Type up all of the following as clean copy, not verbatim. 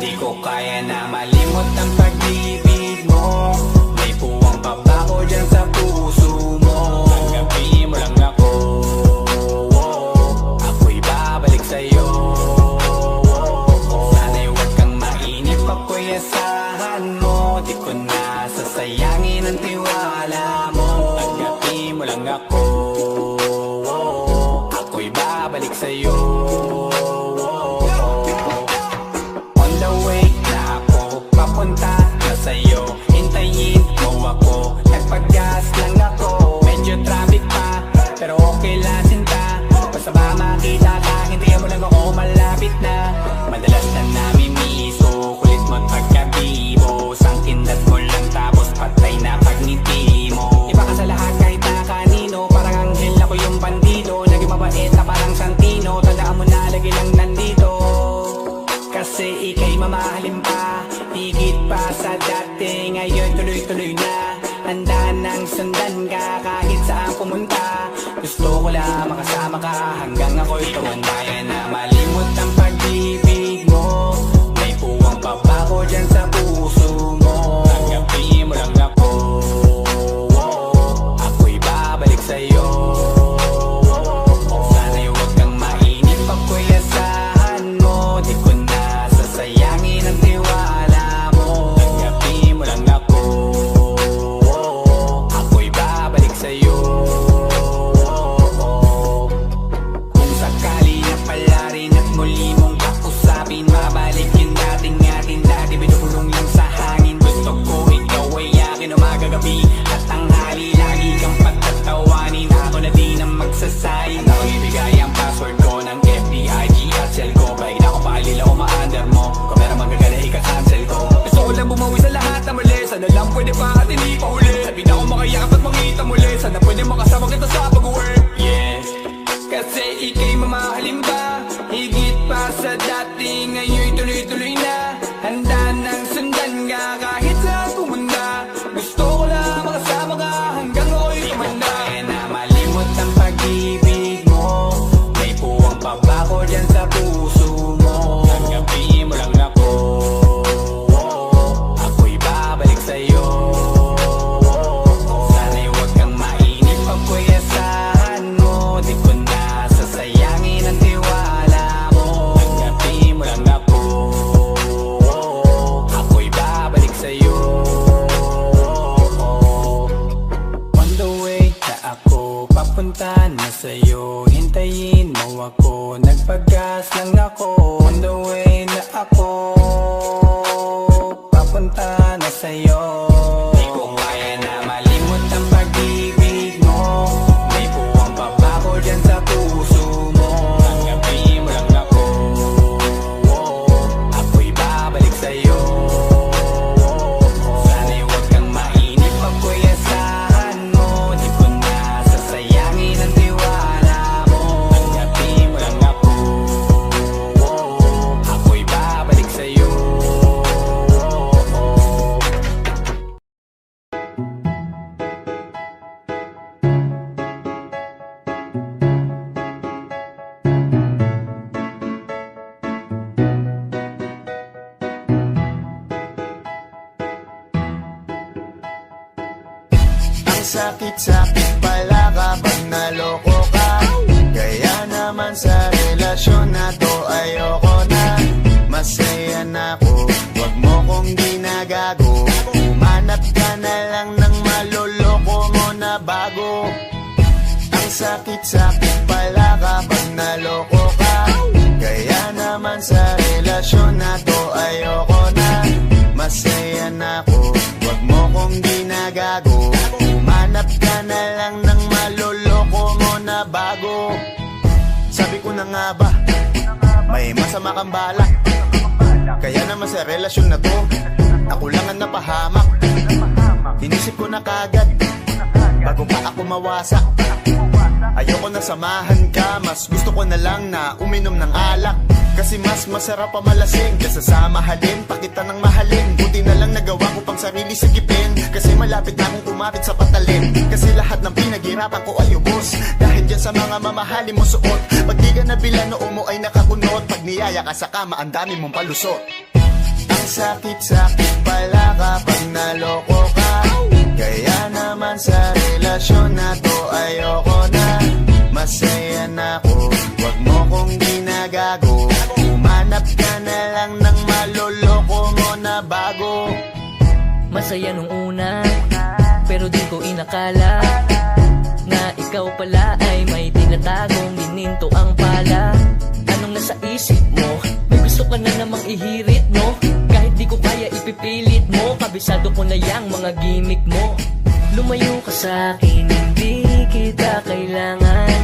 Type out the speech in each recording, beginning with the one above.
Di ko kaya na malimot ang pag-ibig mo. May puwang pa ba ko dyan sa puso mo? Tanggapin mo lang ako, ako'y babalik sa'yo. Sana'y huwag kang mainip, ako'y asahan mo. Di ko na sasayangin ang tiwala mo. Tanggapin mo lang ako, ako'y babalik sa'yo. On the way na ako, papunta na sa'yo. Hintayin mo ako, nagpag-gas lang ako. Medyo traffic pa, pero okay lang sinta. Basta ba makita ka, hintayin mo lang ako, malapit na. Madalas na namimiso, kulit mo't pagkabibos. Ang kindat mo lang tapos patay na pagngiti mo. Iba ka sa lahat kahit na kanino, parang anghel ako yung bandido. Naging mabait na parang Santino, tandaan mo na lagi lang nandito. Kasi ika'y mamahalin pa, higit pa sa dati. Ngayon tuloy-tuloy na, handa nang sundan ka kahit saan pumunta. Gusto ko lang makasama ka hanggang ako'y tumanda. Kaya na malimot ang pag-ibig mo. May puwang pa ba ko dyan sa puso mo? Tanggapin mo lang ako, ako'y babalik sa'yo. Sana'y huwag kang mainip, ako'y asahan mo. Di ko na sasayangin ang tiwala mo. Tanggapin mo lang ako, ako'y babalik sa'yo. Kung sakali na pala rin at muli mong kausapin, mabalik yung dating atin dati, binubulong lang sa hangin. Gusto ko ikaw ay akin umaga gabi at tanghali, lagi kang patatawanin. Ako na din ang magsasayin, ako'y ibigay ang password ko ng FB, IG at cell ko. Kahit ako paalila o ma-under mo, kung meron magagala ika-cancel ko. Gusto ko lang bumawi sa lahat na mali, sana lang pwede pa at hindi pa huli. Sabi na ako makayakap at makita muli, sana pwede makasama kita sa pag-work. Yes, kasi ika'y mamahalin ba, higit pa sa dati. Ngayon'y tuloy-tuloy na, handa nang sundan ka kahit saan pumunta. Gusto ko lang makasama ka hanggang ako'y tumanda. Kaya na malimot ang pag-ibig mo. May puwang pa ba ko dyan sa puso mo? Tanggapin mo lang ako, ako'y babalik sa'yo. Sana'y huwag kang mainip, ako'y asahan mo. Di ko na sasayangin ang tiwala mo. Tanggapin mo lang ako, ako'y babalik sa'yo. On the way na ako, papunta na sa'yo. Hintayin mo ako, nagpag-gas lang ako. On the way na ako, papunta na sa'yo. Di ko kaya na malimot ang pag-ibig mo. May puwang pa ba ko dyan sa puso mo? Tanggapin mo lang ako, ako'y babalik sa'yo. Sana'y huwag kang mainip, ako'y asahan mo. Di ko na sasayangin ang tiwala mo. Tanggapin mo lang ako, ako'y babalik sa'yo. Ang sakit-sakit pala kapag naloko ka. Kaya naman sa relasyon na to ayoko na. Masaya na ako, wag mo kong ginagago. Umanap ka na lang ng maloloko mo na bago. Ang sakit-sakit pala kapag naloko ka. Kaya naman sa relasyon na to ayoko na. Masaya na ako, wag mo kong ginagago. Umanap ka na lang ng maloloko mo na bago. Sabi ko na nga ba, may masama kang balak. Kaya naman sa relasyon na to, ako lang ang napahamak. Inisip ko na kagad, bago pa ako mawasak. Ayoko na samahan ka, mas gusto ko na lang na uminom ng alak. Kasi mas masarap pa malasing kesa sa mahalin, pakita ng mahalin. Buti na lang nagawa ko pang sarili sigipin, kasi malapit na akong kumapit sa patalim. Kasi lahat ng pinaghirapan ko ay ubos, dahil dyan sa mga mamahalin mo suot. Pag di ka nabilan, noo mo ay nakakunot. Pag niyaya ka sa kama, ang dami mong palusot. Ang sakit-sakit pala kapag naloko ka, kaya naman sa relasyon na to ayoko na. Masaya na ako, wag mo kong ginagago. Umanap ka na lang ng maloloko mo na bago. Masaya nung una, pero di ko inakala na ikaw pala ay may tinatagong gininto ang pala. Anong nasa isip mo? May gusto ka na namang ihirit, no? Kahit di ko kaya ipipilit mo, kabisado ko na yang mga gimmick mo. Lumayo ka sa'kin, hindi kita kailangan.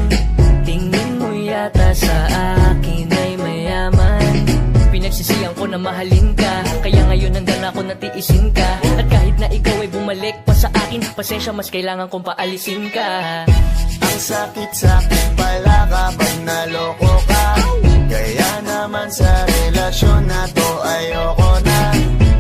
Tingin mo yata sa akin ay mayaman. Pinagsisiyang ko na mahalin ka, kaya ngayon hanggang ako natiisin ka. At kahit na ikaw ay bumalik pa sa akin, pasensya, mas kailangan kong paalisin ka. Ang sakit-sakit pala kapag naloko ka, kaya naman sa relasyon na to ayoko na.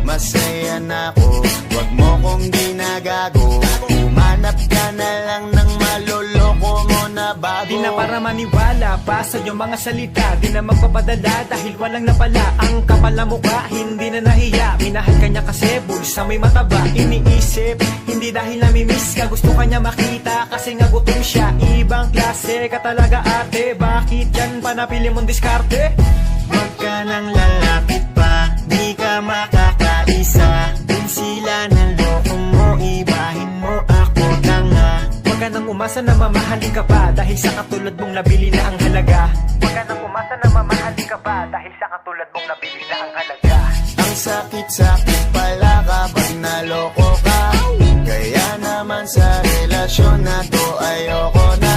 Masaya na ako, wag mo kong ginagago. Umanap ka na lang ng maloloko mo na bago. Di na para maniwala pa sa iyong mga salita, di na magpapadala dahil walang napala. Ang kapal na mukha, hindi na nahiya. Minahal ka niya kasi bulsa may mataba. Iniisip, hindi dahil namimiss ka, gusto ka niya makita kasi nga gutom siya. Ibang klase ka talaga ate, bakit yan pa napili mong diskarte? Wag ka nang lalapit pa, di ka makakaisa. Kung sila ng loko mo, ibahin mo ako tanga. Huwag ka nang umasa na mamahalin ka pa dahil sa katulad mong nabili na ang halaga. Huwag ka nang umasa na mamahalin ka pa dahil sa katulad mong nabili na ang halaga. Ang sakit-sakit pala kapag naloko ka, kaya naman sa relasyon na to ayoko na.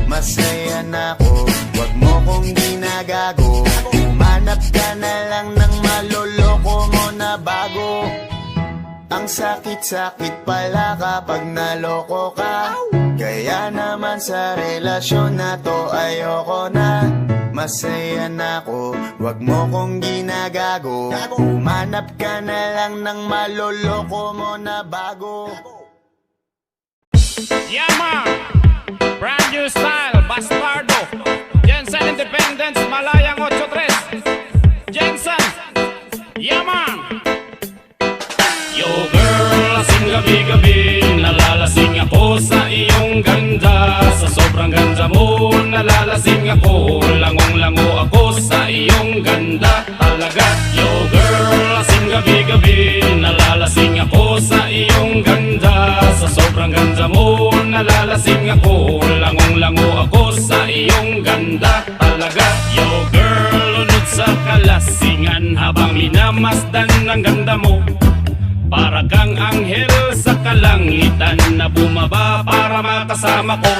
Masaya na ako, wag mo kong ginagago. Umanap ka na lang ng maloloko mo na bago. Ang sakit-sakit pala kapag naloko ka, kaya naman sa relasyon na to ayoko na. Masaya na ako, wag mo kong ginagago. Umanap ka na lang ng maloloko mo na bago. Yeah, man. Brand new style, Bastardo. Jensen Independence, Malayang 83. Jensen. Yeah, man. Yo, girl, lasing gabi-gabi. Nalalasing ako sa iyong ganda. Sa sobrang ganda mo, nalalasing ako. Langong-lango ako sa iyong ganda. Talaga, yo, girl, lasing gabi-gabi. Nalalasing ako sa iyong ganda. Sa sobrang ganda mo, nalalasing ako. Langong-lango ako sa iyong ganda. Talaga, yo, girl, lunod sa kalasingan habang minamasdan ang ganda mo. Para kang anghel sa kalangitan na bumaba para makasama ko.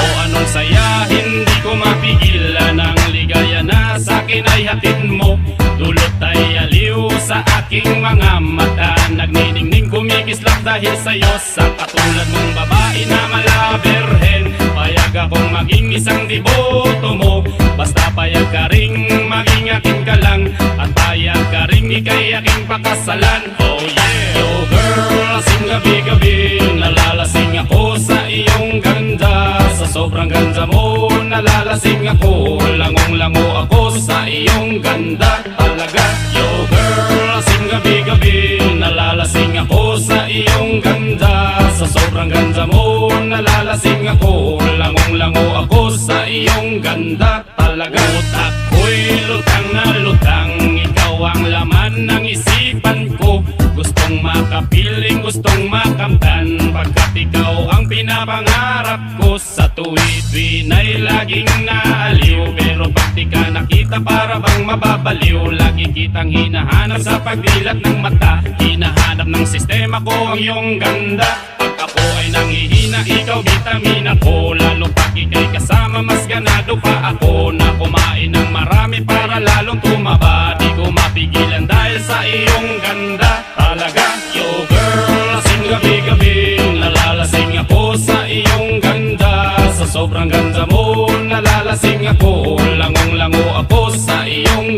O anong saya, hindi ko mapigilan. Ang ligaya na sa'kin ay hatid mo. Dulot ay aliw sa aking mga mata. Nagniningning kumikislap dahil sa'yo. Sa katulad mong babae na malaberhen, payag akong maging isang deboto mo. Basta payag ka ring maging akin ka lang, at payag ka ring ikay aking pakasalan. Oh yeah! Yo girl, lasing gabi-gabi. Nalalasing ako sa iyong ganda. Sa sobrang ganda mo, nalalasing ako. Langong-lango ako sa iyong ganda. Talaga, yo girl, lasing gabi-gabi. Nalalasing ako sa iyong ganda. Sa sobrang ganda mo, nalalasing ako. Langong-lango ako sa iyong ganda. Talaga, utak ko'y lutang na lutang. Ikaw ang laman ng isipan ko. Gustong makapiling, gustong makamtan, pagkat ikaw ang pinapangarap ko. Sa tuwid-tuwid ay laging naaliw, pero pag di ka nakita para bang mababaliw. Lagi kitang hinahanap sa pagdilat ng mata. Hinahanap ng sistema ko ang iyong ganda. Pag ako ay nangihina, ikaw vitamin ako. Lalo pag ikay kasama, mas ganado pa ako. Na kumain ng marami para lalong tumaba. Di ko mapigilan dahil sa iyong ganda. Talaga, yo girl, lasing gabi-gabi. Nalalasing ako sa iyong ganda. Sa sobrang ganda mo, nalalasing ako. Langong-lango ako sa iyong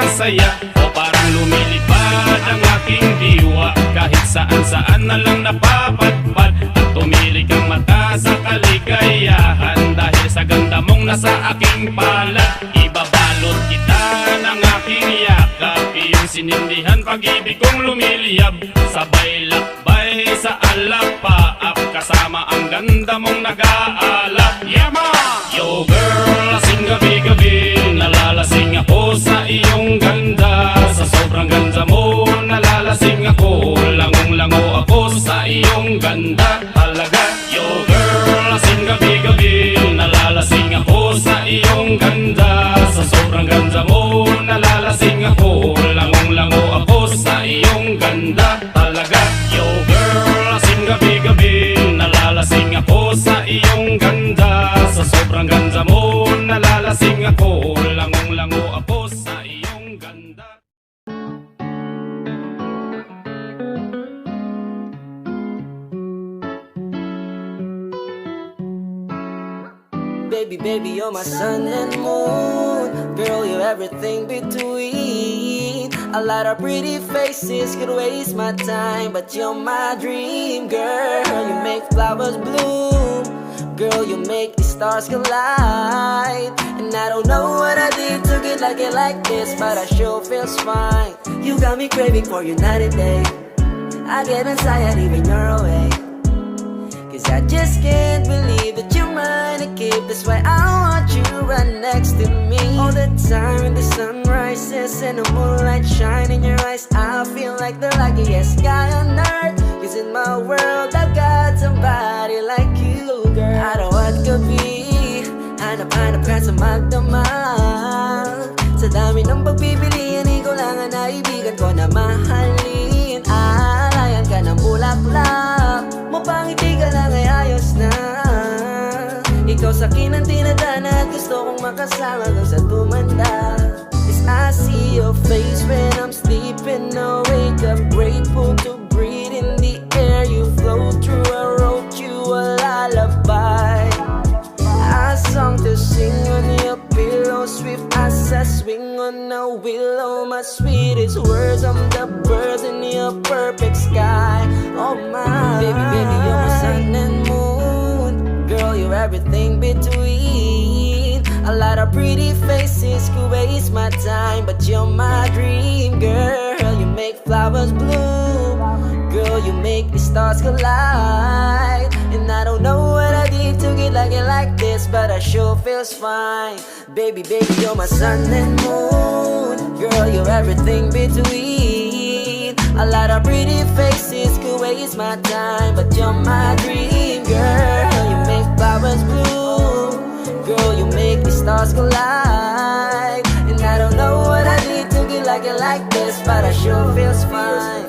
masaya o parang lumilipad ang aking diwa. Kahit saan-saan na lang napapadpad at tumirik ang mata sa kaligayahan. Dahil sa ganda mong nasa aking palad, ibabalot kita ng aking yakap. Iyong sinindihan pag-ibig kong lumiliyab, sabay lakbay sa alapaap, kasama ang ganda mong nag-aalap. Yeah man! Yo girl, lasing gabi-gabi, nalalasing ako sa iyong ganda. Sa sobrang ganda mo, nalalasing ako, langong-lango ako sa iyong ganda talaga. Yo girl, lasing gabi-gabi, nalalasing ako sa iyong ganda. Sa sobrang ganda mo, nalalasing ako, langong-lango ako sa iyong ganda talaga. Yo girl, lasing gabi-gabi, nalalasing ako sa iyong ganda. Sa sobrang ganda mo, nalalasing ako, langong-lango ako sa iyong ganda. Baby, baby, you're my sun and moon. Girl, you're everything between. A lot of pretty faces could waste my time, but you're my dream, girl. You make flowers bloom. Girl, you make the stars collide. And I don't know what I did to get like this, but I sure feels fine. You got me craving for you night and day. I get anxiety when you're away, 'cause I just can't believe that you're mine to keep. That's why I want you right next to me all the time. When the sun rises and the moonlight shine in your eyes, I feel like the luckiest guy on earth. 'Cause in my world I got somebody like you, girl. I don't want to be hanap-hanap ka sa magdamag. Sa dami ng pagpipilian, ikaw lang ang naibigan ko na mahalin. Alayan ka ng bulaklak, mapangiti ka lang ay ayos na. Ikaw sa akin ang tinadhana at gusto kong makasama kang sa tumanda. 'Cause I see your face when I'm sleeping awake. I'm grateful to breathe in the air you flow through. I wrote you a lullaby, a song to sing on your pillow, swift as a swing on a willow. My sweetest words, I'm the birds in your perfect sky. Oh my, baby, baby, you're my sun and moon. Girl, you're everything between. A lot of pretty faces could waste my time, but you're my dream, girl. You make flowers bloom. Girl, you make the stars collide. And I don't know what I did to get like this, but I sure feels fine. Baby, baby, you're my sun and moon. Girl, you're everything between. A lot of pretty faces could waste my time, but you're my dream, girl. You make flowers bloom. Girl, you make the stars collide. And I don't know what I did to get like this, but I sure feels fine.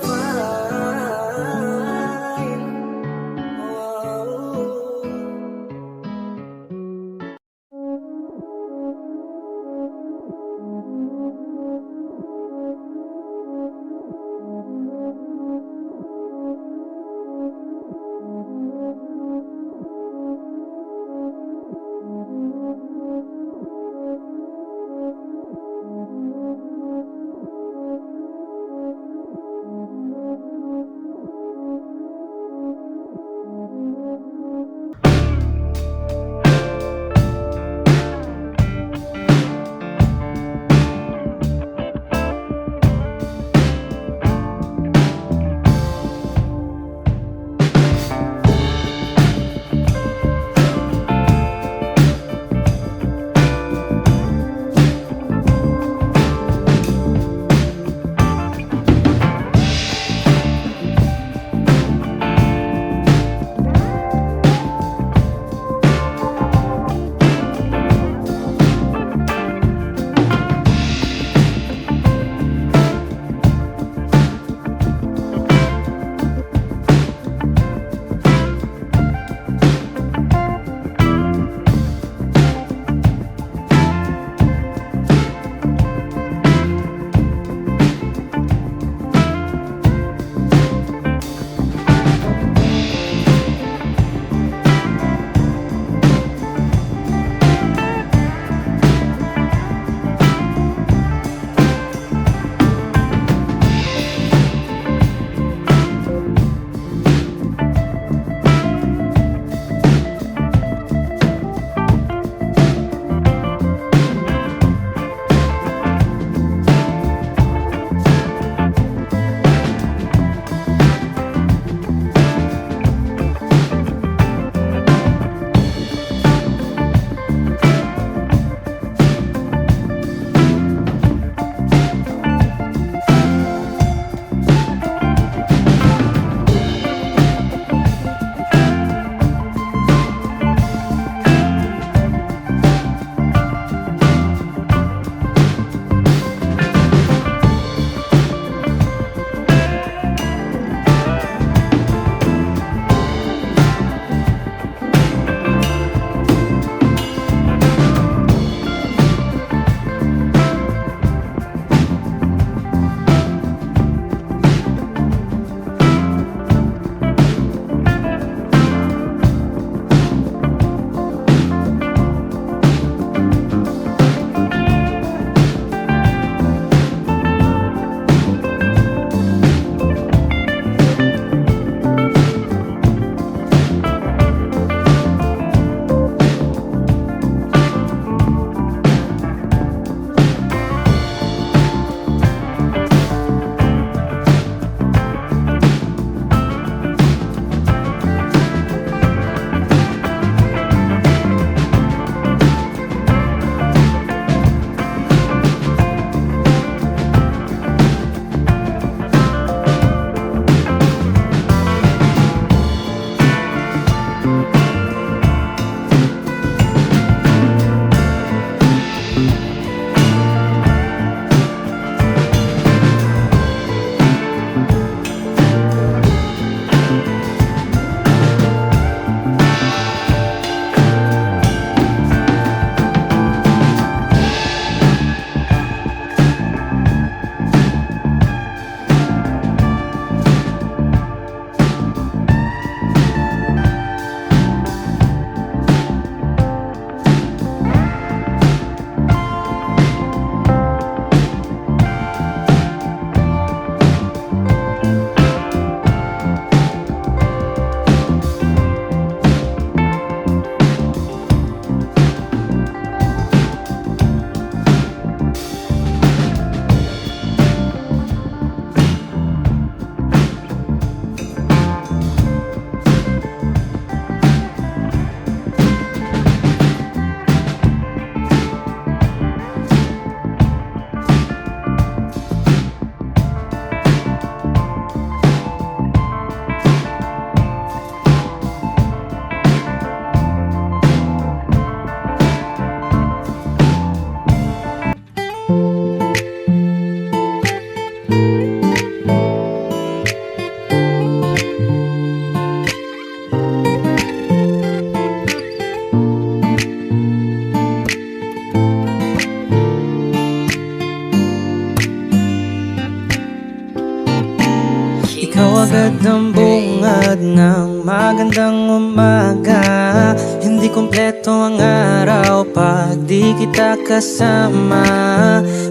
Ikaw agad ang bungad ng magandang umaga. Hindi kumpleto ang araw pag di kita kasama.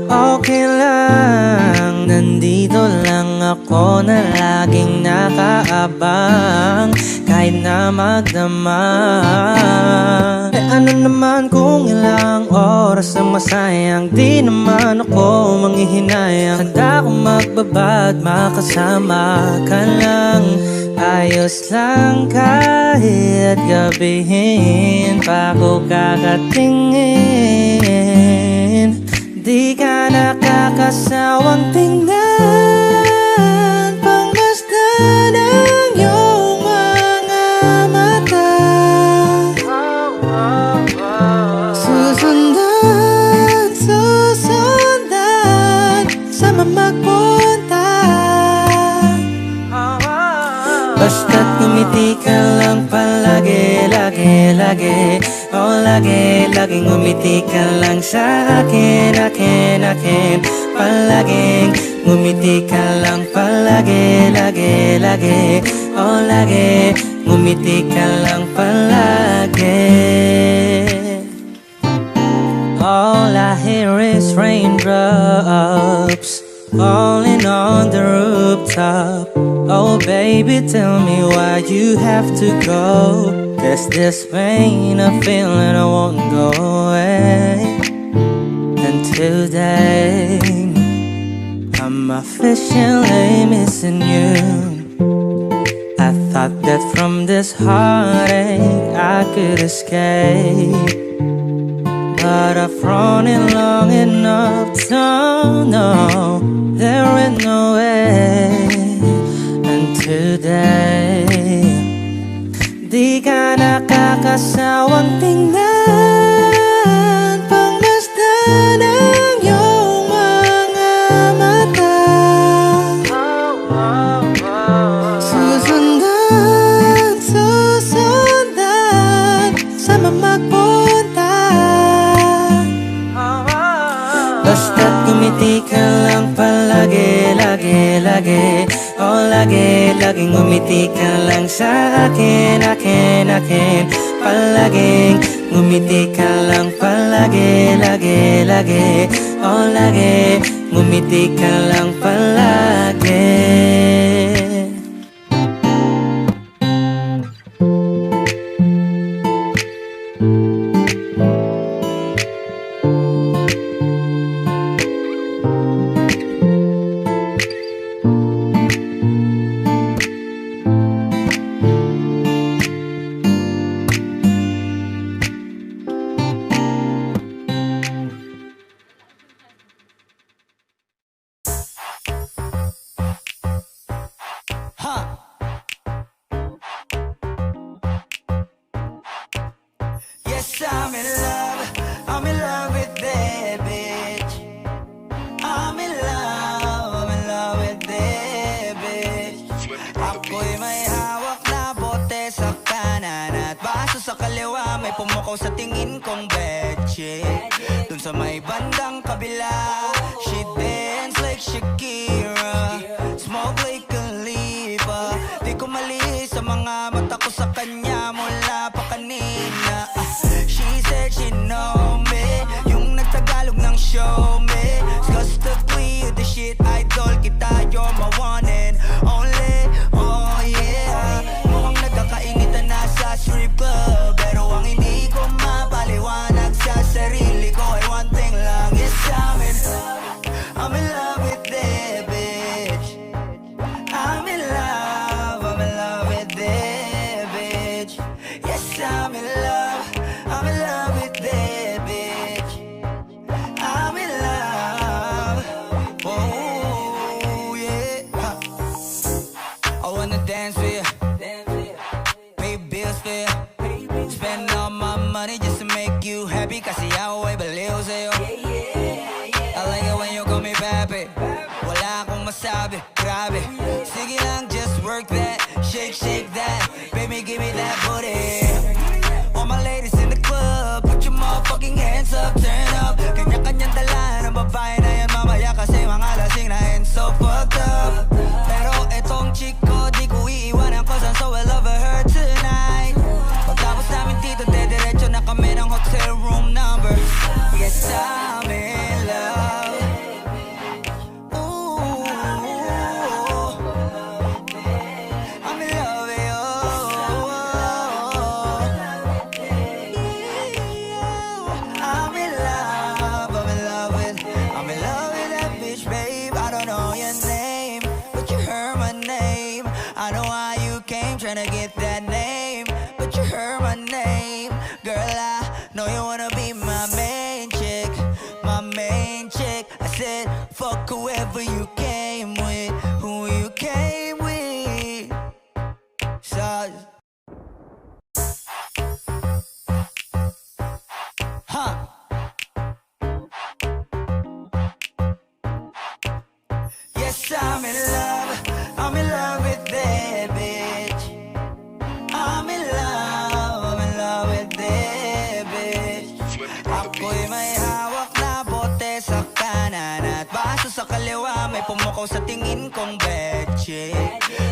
Okay lang, nandito lang ako na laging nakaabang kahit na magdama. Ano naman kung ilang oras ang masayang, di naman ako manghihinayang. Handa akong magbabad, makasama ka lang. Ayos lang kahit gabihin pa ko kakatingin. Di ka nakakasawang tingnan, pangmasdan ang iyong mga mata. Susundan sa magpunta. Basta't ngumiti ka lang palagi, lagi. Oh, laging ngumiti ka lang sa akin. Palaging ngumiti ka lang palagi, lagi. Oh, ngumiti ka lang palagi. All I hear is raindrops falling on the rooftop. Oh baby, tell me why you have to go. 'Cause this pain I'm feeling I won't go away. And today I'm officially missing you. I thought that from this heartache I could escape, but I've run it long enough to know there ain't no way. And today, di ka nakakasawang tingnan, pangmasdan ang iyong mga mata. Susundan sa magpunta. Basta't ngumiti ka lang palagi, lagi. Oh, laging ngumiti ka lang sa akin. Palaging ngumiti ka lang palagi, lagi. Oh, ngumiti ka lang palagi. Yes, I'm in love with that bitch. I'm in love with that bitch. Ako'y may hawak na bote sa kanan at baso sa kaliwa, may pumukaw sa tingin kong betche. Dun sa may bandang kabila, she dance like Shakira, smoke like Khalifa. Di ko mali sa mga mata ko sa kanya mula pa kanina. She said she know me, yung nagtagalog ng show me. Discuss the plea, the shit idol kita, you're my one and only. Oh yeah, mukhang nagkakainitan na sa strip club, pero ang hindi ko mapaliwanag sa sarili ko ay one thing lang. Yes, I'm in love with that bitch. I'm in love with that bitch. Yes, I'm in love with that bitch. I'm in love. Oh yeah. I wanna dance with you, pay bills for you, spend all my money just to make you happy. Kasi ako ay baliw sa'yo. I like it when you call me papi. Wala akong masabi, grabe. Sige lang, just work that, shake that. Baby, give me that booty. All my ladies in the club, put your motherfucking hands up, turn up. Kanya-kanyang dala ng babae na yan mamaya, kasi mga lasing na and so fucked up. Pero etong chick tryna get that name, but you heard my name. Girl, I know you wanna be my main chick, my main chick. I said, fuck whoever you came with, who you came with. So, huh? Yes, I'm in love with that bitch. I'm in love with that bitch. Ako'y may hawak na bote sa kanan at baso sa kaliwa, may pumukaw sa tingin kong betche.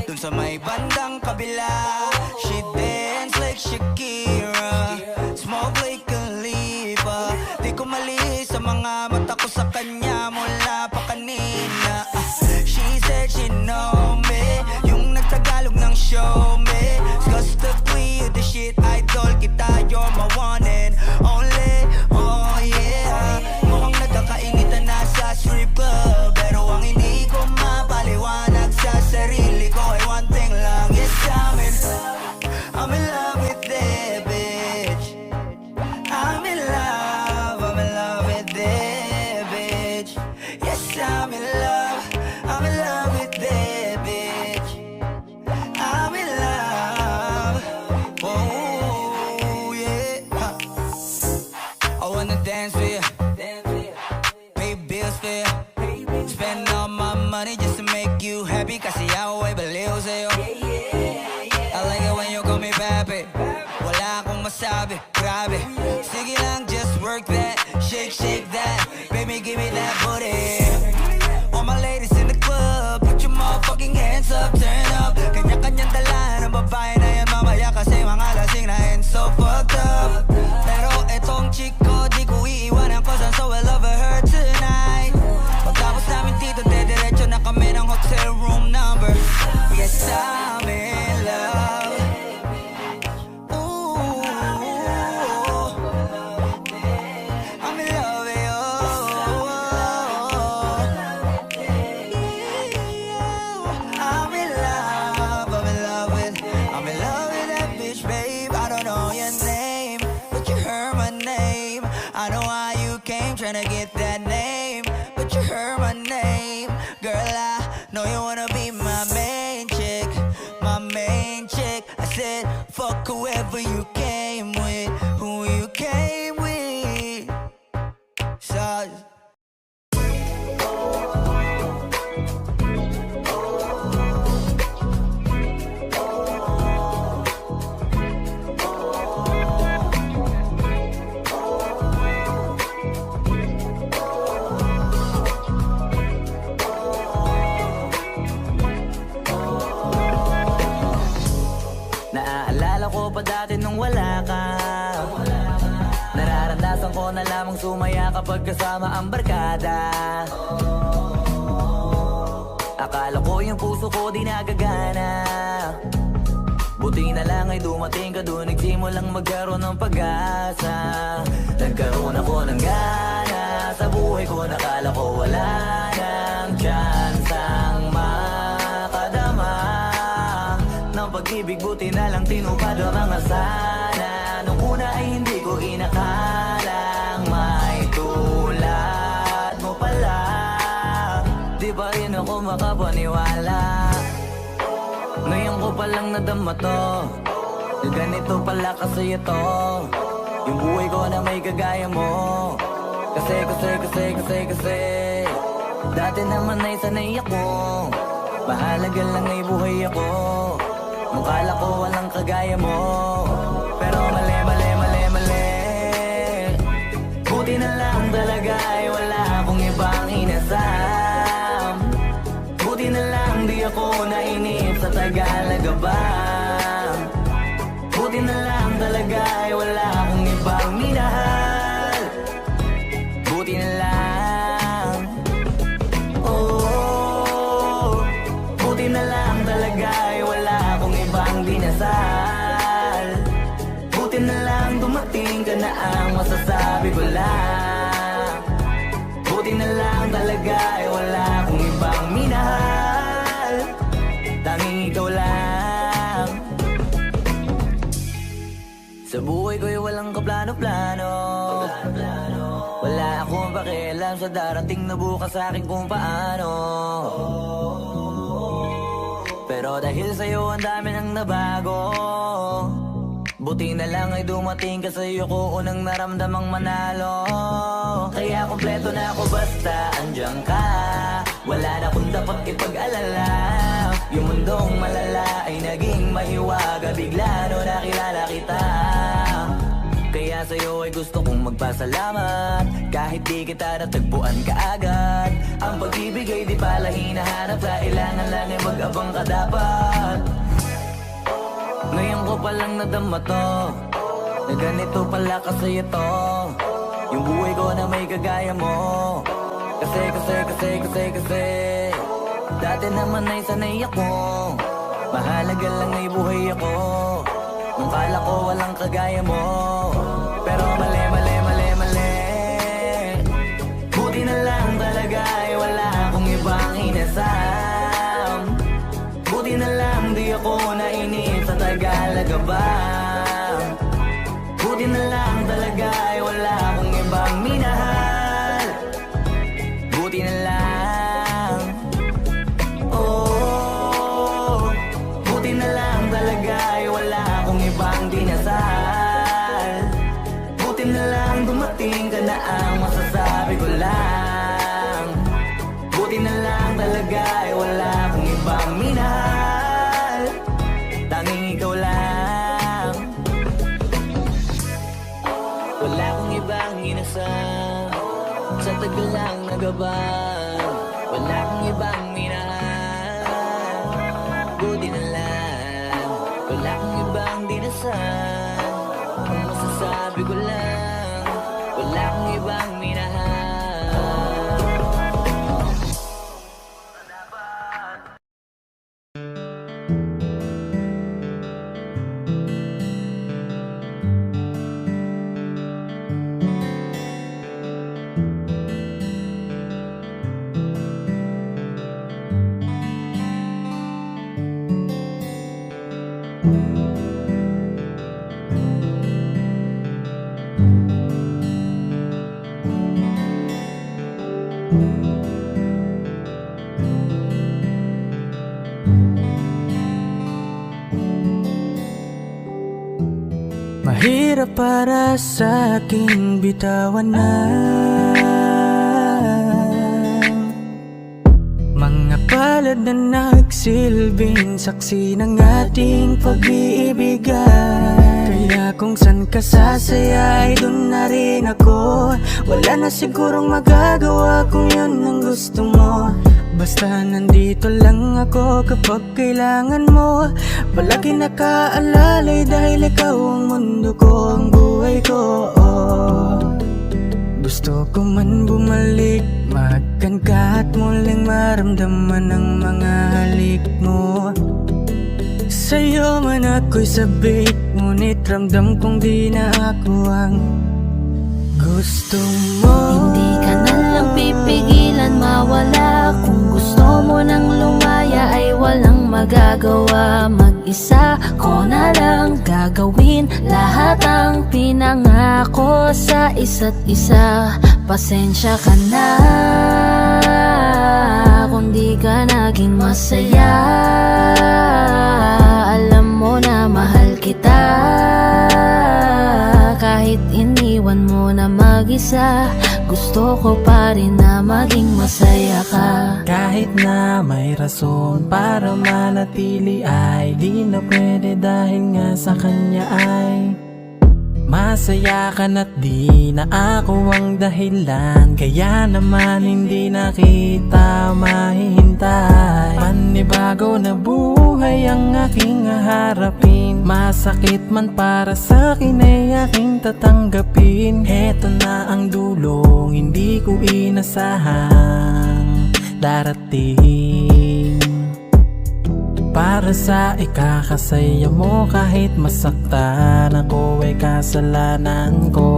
Dun sa may bandang kabila, she dance like Shakira, smoke like Khalifa. Di ko mali sa mga mata ko sa kanya mula pa kanina. She said she know me, yung nagtagalog ng show me. Disgustingly, you the shit, idol kita, you're my one and only. Oh yeah, mukhang nagkakainitan na sa strip club, pero ang hindi ko mapaliwanag sa sarili ko ay one thing lang. Yes, I'm in love with that bitch. I'm in love with that bitch. Yes, I'm in love with that bitch. I'm in love. Oh yeah. I wanna dance with you, pay bills for you, spend all my money just to make you happy. Kasi ako ay baliw sa'yo. I like it when you call me papi. Wala akong masabi, grabe. Sige lang, just work that, shake that. Baby, give me that booty. All my ladies in the club, put your motherfucking hands up, turn up. Kanya-kanyang dala ng babae na yan mamaya, kasi mga lasing na and so fucked up. Pero etong chick ko, di ko iiwanan cause I'm so in love with her tonight. Pagtapos namin dito, dediretso na kami ng hotel room number. Yes, I'm in love. Ooh, I'm in love with you. I'm in love with that bitch, babe. I don't know your name, but you heard my name. I know how you came, tryna get that name, but you heard my name. Girl, I know you wanna be my main chick, my main chick. I said, fuck whoever you came with, who you came with. So, naaalala ko pa dati nung wala ka. Nararamdasan ko na lamang sumaya kapag kasama ang barkada. Akala ko yung puso ko di nagagana. Buti na lang ay dumating ka doon, nagsimulang magkaroon ng pag-asa. Nagkaroon ako ng gana sa buhay ko, nakala ko wala nang chance ang makadama ng pag-ibig. Buti na lang tinupad ang mga sana. Nung una ay hindi ko inakalang may tulad mo pala. Di pa rin ako makapaniwala. Ngayon ko palang nadama to, na ganito pala kasi ito, yung buhay ko na may kagaya mo. Kasi dati naman ay sanay ako, mahalaga lang ay buhay ako. Nung kala ko walang kagaya mo, pero mali. Buti na lang talaga ay wala akong ibang inasam. Buti na lang di ako nainip sa Tagalaga ba. Buti na lang talaga ay wala akong ibang minahal. Buti na lang. Oh, buti na lang talaga ay wala akong ibang dinasal. Buti na lang dumating ka na ang masasabi ko lang. Buti na lang talaga ay wala akong ibang minahal. Tanging ikaw lang. Sa buhay ko'y walang kaplano-plano. Wala akong pakialam sa darating na bukas sa akin kung paano. Pero dahil sa'yo ang dami nang nabago. Buti na lang ay dumating ka sa'yo ko unang naramdamang manalo. Kaya kompleto na ako basta andyan ka. Wala na kung dapat ipag-alala. Yung mundong malala ay naging mahiwaga. Bigla no nakilala kita. Kaya sa'yo ay gusto kong magpasalamat. Kahit di kita natagpuan kaagad. Ang pag-ibig ay di pala hinahanap. Kailangan lang ay mag-abang ka dapat. Ngayon ko palang nadama to, na ganito pala kasi ito. Yung buhay ko na may kagaya mo. Kasi dati naman ay sanay ako. Mahalaga lang ay buhay ako. Nung kala ko walang kagaya mo. Pero mali. Buti na lang talaga ay wala akong ibang inasam. Buti na lang di ako nainip sa Tagalaga ba. Buti na lang talaga ay wala akong ibang minahal. Buti na lang. Oh, buti na lang talaga ay wala akong ibang dinasal. Buti na lang dumating ka na ang masasabi ko lang. Buti na lang talaga ay wala akong ibang minahal. Tanging ikaw lang. Wala akong ibang inasal. Sa tagal lang nagabang. Wala akong ibang minahal. Buti na lang. Wala akong ibang dinasal. Ang masasabi ko lang, wala akong ibang minahal. Mahirap para sa aking bitawan na mga palad na nagsilbing saksi ng ating pag-iibigan. Kaya kung san ka sasaya ay dun na rin ako. Wala na sigurong magagawa kung yun ang gusto mo. Basta nandito lang ako kapag kailangan mo. Palagi nakaalalay dahil ikaw ang mundo ko, ang buhay ko. Gusto ko man bumalik, makan ka at muling maramdaman ang mga halik mo. Sa'yo man ako'y sabik, ngunit ramdam kong di na ako ang gusto mo. Hindi ka na lang pipigilan mawala. Kung gusto mo nang lumaya ay walang magagawa. Mag-isa ko na lang gagawin lahat ang pinangako sa isa't isa. Pasensya ka na kung di ka naging masaya. Alam mo na mahal kita. Kahit iniwan mo na mag-isa, gusto ko pa rin na maging masaya ka. Kahit na may rason para manatili ay di na pwede dahil nga sa kanya ay masaya ka na't di na ako ang dahilan. Kaya naman hindi na kita mahihintay. Panibago na buhay ang aking haharapin. Masakit man para sa akin ay aking tatanggapin. Heto na ang dulong hindi ko inasahang darating. Para sa ikakasaya mo kahit masaktan ako ay kasalanan ko.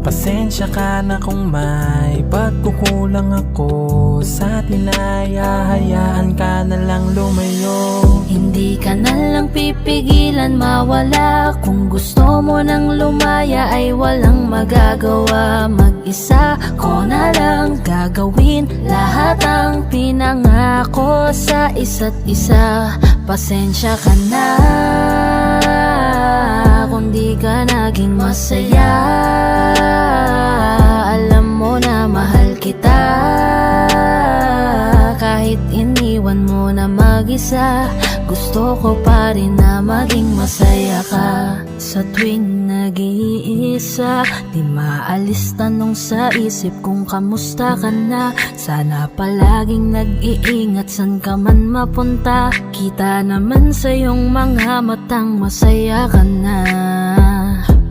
Pasensya ka na kung may pagkukulang ako sa tinaya, hayaan ka na lang lumayo. Hindi ka na lang pipigilan mawala. Kung gusto mo nang lumaya ay walang magagawa. Mag-isa ko na lang gagawin lahat ang pinangako sa isa't isa. Pasensya ka na kung di ka naging masaya. Alam mo na mahal kita, kahit iniwan mo na mag-isa. Gusto ko pa rin na maging masaya ka. Sa tuwing nag-iisa, di maalis tanong sa isip kung kamusta ka na. Sana palaging nag-iingat san ka man mapunta. Kita naman sa iyong mga matang masaya ka na.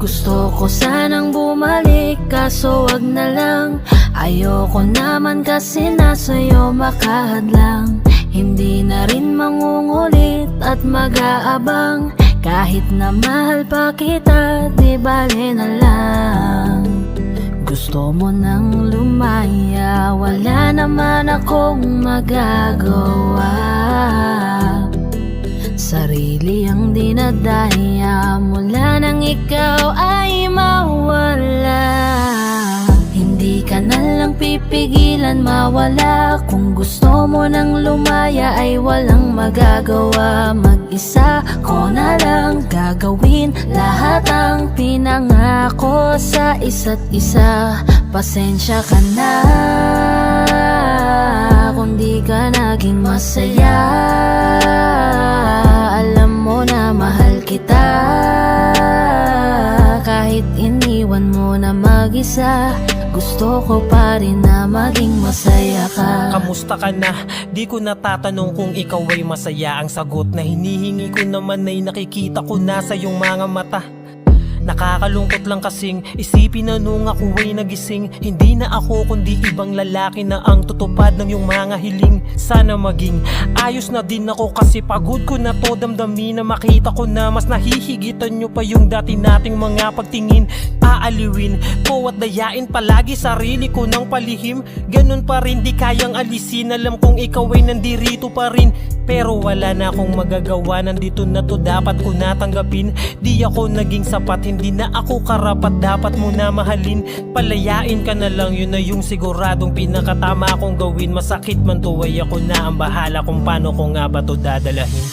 Gusto ko sanang bumalik kaso wag na lang. Ayoko naman kasi nasa'yo makahadlang. Hindi na rin mangungulit at mag-aabang. Kahit na mahal pa kita, di bale na lang. Gusto mo nang lumaya, wala naman akong magagawa. Sarili ang dinadaya mula nang ikaw ay mawala. Hindi ka na lang pipigilan mawala. Kung gusto mo nang lumaya ay walang magagawa. Mag-isa ko na lang gagawin lahat ang pinangako sa isa't isa. Pasensya ka na kung di ka naging masaya. Alam mo na mahal kita, kahit iniwan mo na mag-isa. Gusto ko pa rin na maging masaya ka. Kamusta ka na? Di ko natatanong kung ikaw ay masaya. Ang sagot na hinihingi ko naman ay nakikita ko na sa iyong mga mata. Nakakalungkot lang kasing isipin na nung ako ay nagising, hindi na ako kundi ibang lalaki na ang tutupad ng iyong mga hiling. Sana maging ayos na din ako kasi pagod ko na to damdamin na makita ko na mas nahihigitan nyo pa yung dati nating mga pagtingin. Aaliwin ko at dayain palagi sarili ko ng palihim. Ganun pa rin di kayang alisin. Alam kong ikaw ay nandirito pa rin, pero wala na akong magagawa. Nandito na to, dapat ko natanggapin. Di ako naging sapat, hindi na ako karapat. Dapat mo na mahalin, palayain ka na lang. Yun na yung siguradong pinakatama kong gawin. Masakit man to ay ako na ang bahala kung paano ko nga ba to dadalahin.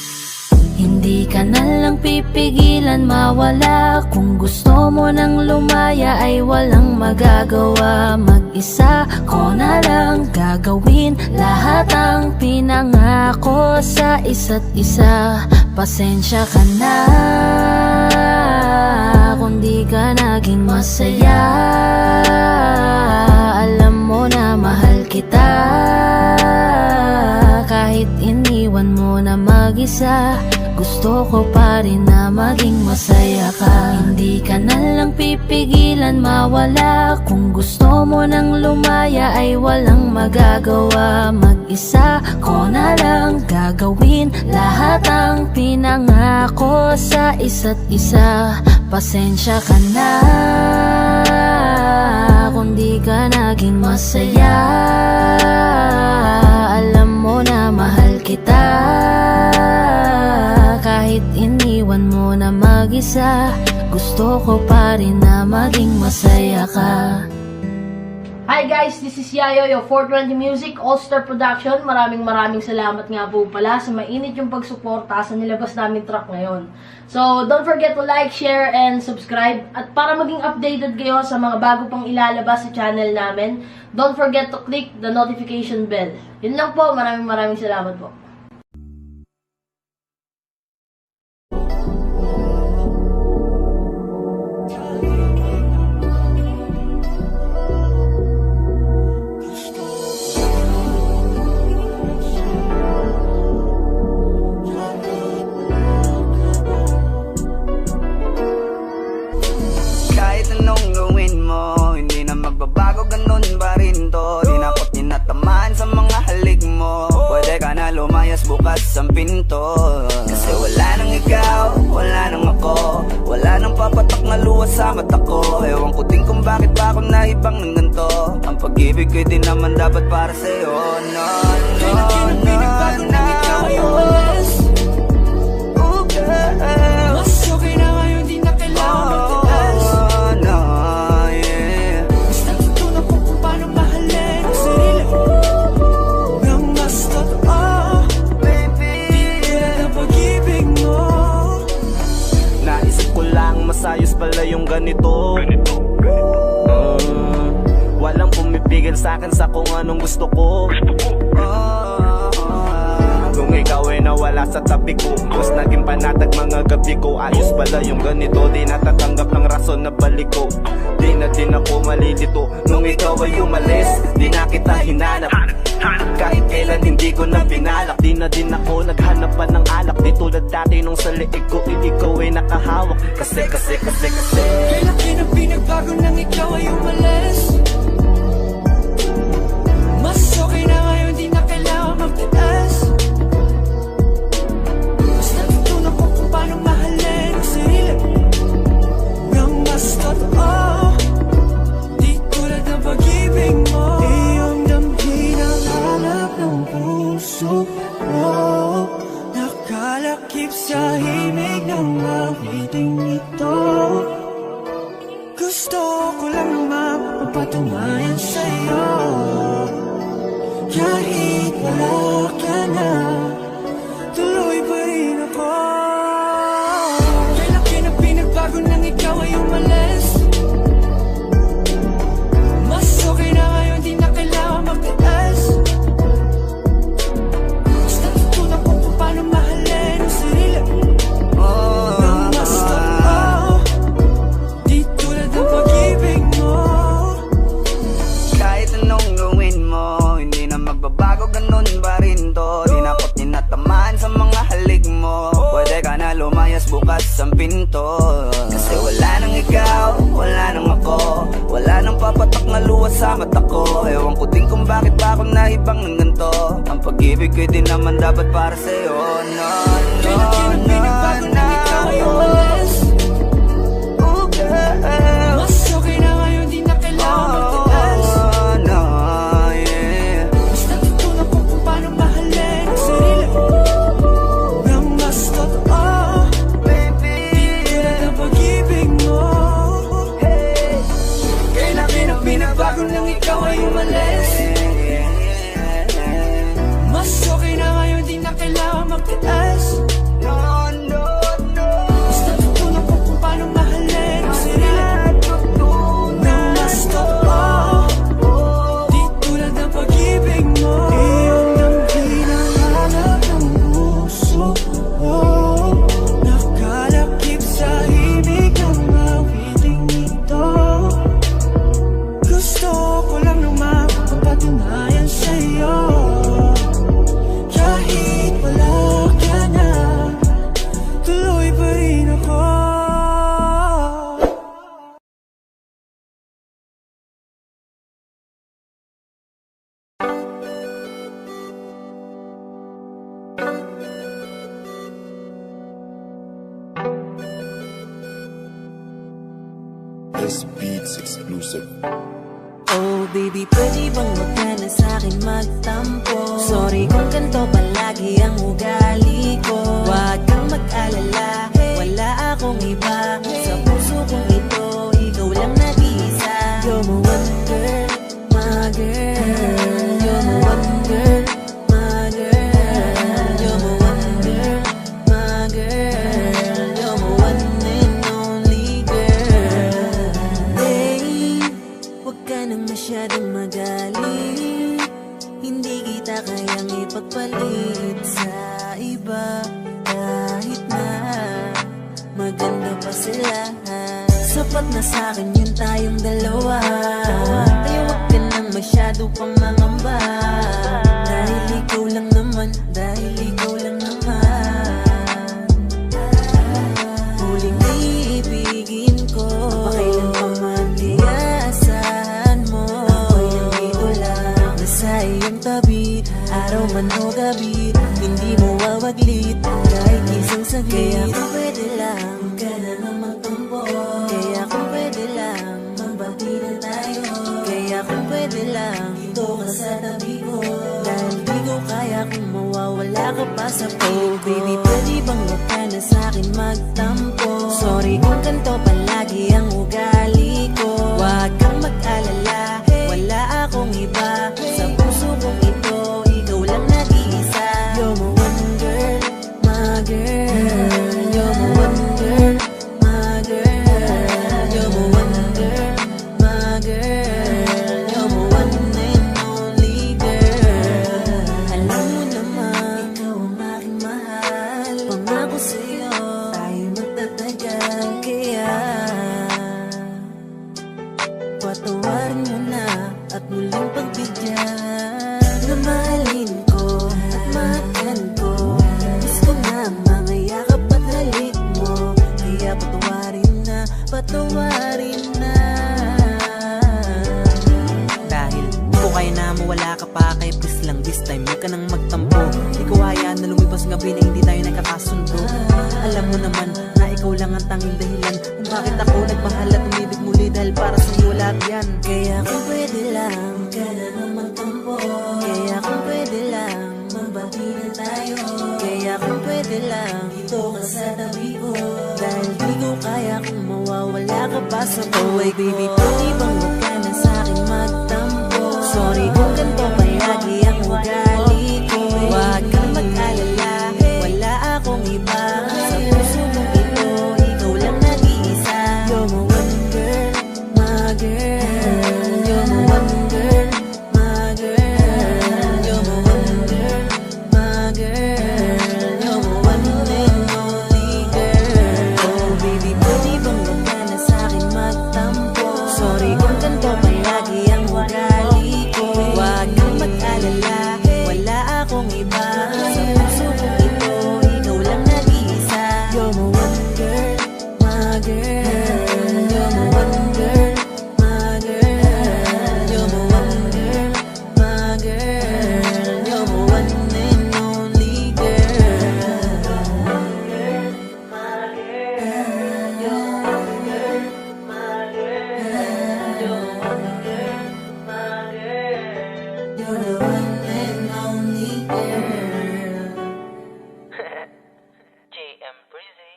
Hindi ka na lang pipigilan mawala. Kung gusto mo nang lumaya ay walang magagawa. Mag-isa ko na lang gagawin lahat ang pinangako sa isa't isa. Pasensya ka na kung di ka naging masaya. Alam mo na mahal kita, kahit iniwan mo na mag-isa. Gusto ko pa rin na maging masaya ka. Hindi ka na lang pipigilan mawala. Kung gusto mo nang lumaya ay walang magagawa. Mag-isa ko na lang gagawin lahat ang pinangako sa isa't isa. Pasensya ka na kung di ka naging masaya. Alam mo na mahal kita, kahit iniwan mo na mag-isa. Gusto ko pa rin na maging masaya ka. Hi guys, this is Yayo, your 420 Music, All-Star Production. Maraming salamat nga po pala sa mainit yung pagsuporta sa nilabas namin track ngayon. So, don't forget to like, share, and subscribe. At para maging updated kayo sa mga bago pang ilalabas sa channel namin, don't forget to click the notification bell. Yun lang po, maraming salamat po. Magbabago ganun pa rin to. Di na ko tinatamaan sa mga halik mo. Pwede ka na lumayas bukas ang pinto. Kasi wala nang ikaw, wala nang ako. Wala nang papatak na luha sa mata ko. Ewan ko din kung bakit ba ako naibang ng ganito. Ang pag-ibig ko'y di naman dapat para sa'yo. No, no, no, no. Ikaw ay umalis. Oh, girl. Mas okay na ngayon, di na kailangan magtiis. Oh, no, yeah. Mas natutunan ko kung paano mahalin ang sarili nang mas totoo. Baby, Tulad ng pag-ibig mo. Naisip ko lang masayos pala yung ganito. Walang pumipigil sa'kin sa kung anong gusto ko. Kung ikaw ay nawala sa tabi ko, mas naging panatag mga gabi ko. Ayos pala yung ganito, di natatanggap ng rason na balik ko. Di na din ako malilito nung ikaw ay umalis. Di na kita hinanap, kahit kailan hindi ko na pinalak. Di na din ako naghanap pa ng alak. Di tulad dati nung sa liig ko, ikaw ay nakahawak. Kasi Kailan na pinagbago nang ikaw ay umalis. Mas okay na ngayon, di na kailangan magtiis. Mas natutunan ko kung paano mahalin ang sarili nang mas totoo. Di tulad ng pag-ibig mo. Iyong damhin ang hanap ng puso mo. Nakalakip sa himig ng awiting ito. Gusto ko lang naman mapatunayan sa'yo. Kahit wala ka na, tuloy pa rin ako. Kailan na pinagbago nang ikaw ay umalis. Mas okay na ngayon, di na kailangan magtiis. Mas natutunan ko kung paano mahalin ang sarili nang mas totoo. Di tulad ng pag-ibig mo. kahit anong gawin mo, hindi na magbabago, ganun pa rin to. Di na ako tinatamaan sa mga halik mo. Pwede ka na lumayas, bukas ang pinto. Kasi wala nang ikaw, wala nang ako. Wala nang papatak na luha sa mata ko. Ewan ko din kung bakit ba ako naibang ng ganito. Ang pag-ibig ko'y di naman dapat para sa'yo. No, no, Kailan no, pinagbago nang ikaw ay umalis. Oh, girl. Mas okay na ngayon, di na kailangan magtiis. Oh, no, yeah. Mas natutunan ko kung paano mahalin ang sarili nang mas totoo. Baby, Tulad ng pag-ibig mo. Kailan pinagbago nang ikaw ay umalis. Mas okay na ngayon, di na kailangan magtiis. no, no, no. Mas natutunan ko kung paano mahalin ang sarili nang mas totoo. Di tulad ng pag-ibig mo. Iyong damhin ang hanap ng puso mo. Nakalakip sa himig ng awiting ito. Gusto ko lang naman mapatunayan sa'yo. Kahit wala ka na, tuloy pa rin ako. This Beats exclusive. Oh baby, pwede bang wag ka na sa'kin magtampo? Sorry kung ganito palagi ang ugali ko. Huwag kang mag-alala, wala akong iba. Sa puso kong ito, ikaw lang nag-iisa. You're my one girl, my girl. You're my one girl, my girl. You're my one girl, my girl. You're my one and only girl. Babe, huwag ka nang masyadong magalit. Hindi kita kayang ipagpalit sa iba. Kahit na maganda pa sila, sapat na sa'kin yun tayong dalawa. Kaya huwag ka nang masyado pang mangamba. Dahil ikaw lang naman, dahil ikaw lang naman. Huling iibigin ko, pakailan pa man di aasahan mo. Ako'y nandito lang, nasa iyong tabi, araw man o gabi. tabi, hindi mo wawaglit kahit isang saglit. Kaya kung pwede lang, huwag ka na nga magtampo. Kaya kung pwede lang, magbati na tayo. Kaya kung pwede lang, dito ka sa tabi ko. Dahil di ko kaya kung mawawala ka pa sa piling ko. Baby, pwede bang huwag ka na sa'kin magtampo? Sorry kung ganito palagi ang ugali ko. Huwag kang mag-alala, wala akong iba. Sa puso kong ito, ikaw lang nag-iisa. You're my one girl, my girl. You're my one girl, my girl. You're my one girl, my girl. You're my one and only girl. Alam mo naman, ikaw ang aking mahal. Pangako sa'yo, tayo magtatagal. Kaya patawarin mo na at muling pagbigyan na mahalin ko at mahagan ko. Miss ko na mga yakap at halik mo. Kaya patawarin na, patawarin na. Dahil di ko kaya na mawala ka pa, kaya please lang this time huwag ka nang magtampo. Di ko hayaan na lumibas ng gabi na hindi tayo nagkakasundo. Alam mo naman na ikaw lang ang tanging dahilan kung bakit ako nagmahal at umibig muli. Dahil para sa iyo lahat yan. Kaya kung pwede lang, huwag ka na nga magtampo. Kaya kung pwede lang, magbati na tayo. Kaya kung pwede lang, dito ka sa tabi ko. Dahil di ko kaya kung mawawala ka pa sa buhay ko. Baby, pwede bang huwag ka na sa'kin magtampo? Sorry kung ganito palagi ang ugali ko. Huwag kang mag-alala, wala akong iba. Sa puso kong ito, ikaw lang nag-iisa. You're my one girl, my girl. You're my one girl, my girl. You're my one girl, my girl. You're my one and only girl. Oh baby, pwede bang huwag ka na sa'kin magtampo? Sorry kung ganito palagi ang ugali ko. Huwag kang mag-alala, wala akong iba. Sa puso kong ito, ikaw lang nag-iisa. You're my one girl, my girl. You're my one girl, my girl. You're my one girl, my girl. You're my one and only girl. My girl, you're one girl, my girl. You're one girl, my girl. You're the one and only girl. JM Breezy.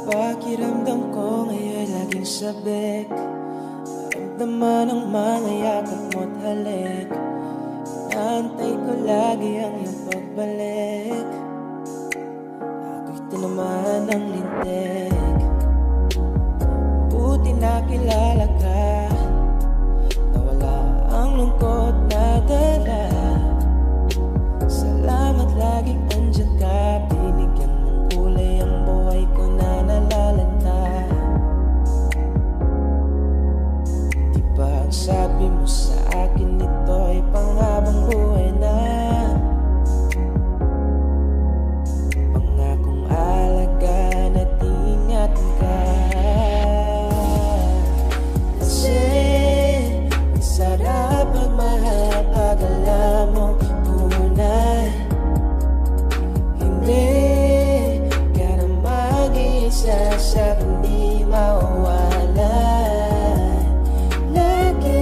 Pakiramdam ko ngayon laging sabik. Ramdaman ang mga yakap mo't halik. Naantay ko lagi ang iyong pagbalik. Ako'y tinamaan ng lintik. Buti nakilala ka. Nawala ang lungkot na dala. Salamat laging andyan ka. Binigyan ng kulay ang buhay ko na nalalanta. Di ba ang sabi mo sa akin ito ay panghabang buhay na? Pangakong alagaan at ingatan ka. Kasi ang sarap magmahal pag alam mo tunay. Hindi ka na mag-iisa sa kundi mawawala. Lagi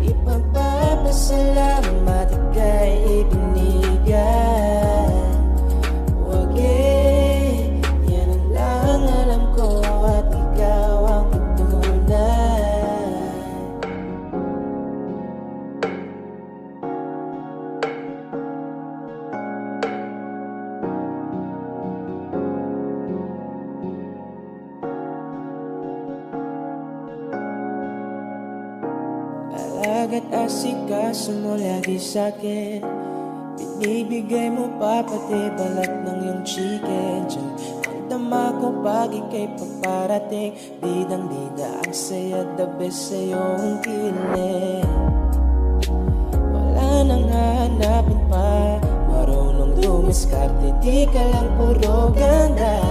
ipagpapasalamat ika'y ibinigay. Huwag yan ang lang alam ko at ikaw ang tunay. Alaga't asikaso mo lagi sa'kin. Binibigay mo pa pati balat ng iyong chicken. Diyan ang Madama ko pag ika'y paparating. Bidang bida ang saya, the best sa iyong kilig. Wala nang hahanapin pa, marunong dumiskarte, di ka lang puro ganda.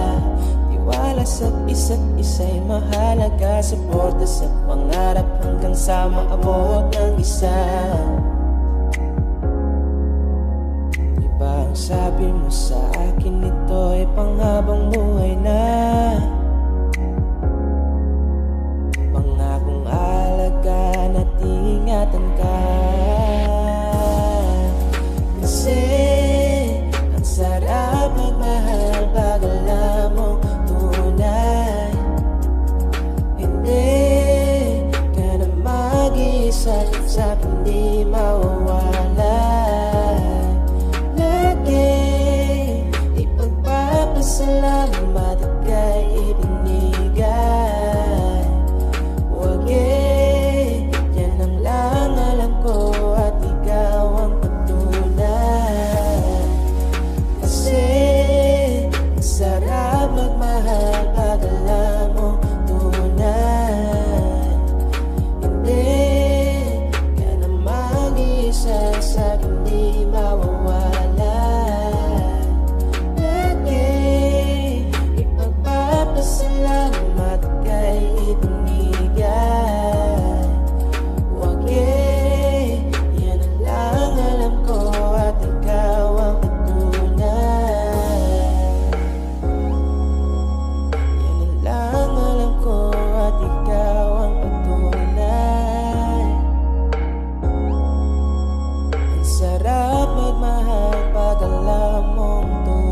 Tiwala sa isa't isa'y mahalaga, suporta sa pangarap hanggang sa maabot ng isa. Diba ang sabi mo sa akin, ito'y panghabang buhay na. Pangakong alagaan at ingatan ka. Kasi ang sarap magmahal pag alam mong tunay. Hindi ka na mag-isa sa hindi mawawala. Lagi ipagpapasalamat ika'y ibinigay. Huwag yan ang lang alam ko at ikaw ang patunay. Kasi ang sarap magmahal pag alam mo tunay. Hindi ka na mag-isa sa hindi mawawala. Lagi ipagpapasalamat ika'y ibinigay. Huwag yan ang lang alam ko at ikaw ang patunay. Yan ang lang alam ko at ikaw ang patunay. Ang sarap magmahal pag alam mong tunay.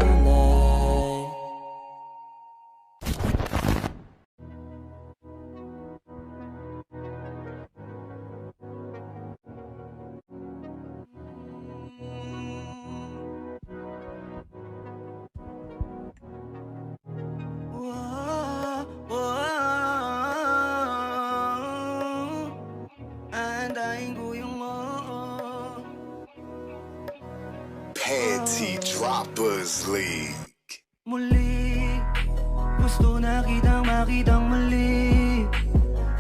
Andahin ko yung Panty Droppers League. muli. Gusto na kitang makitang muli,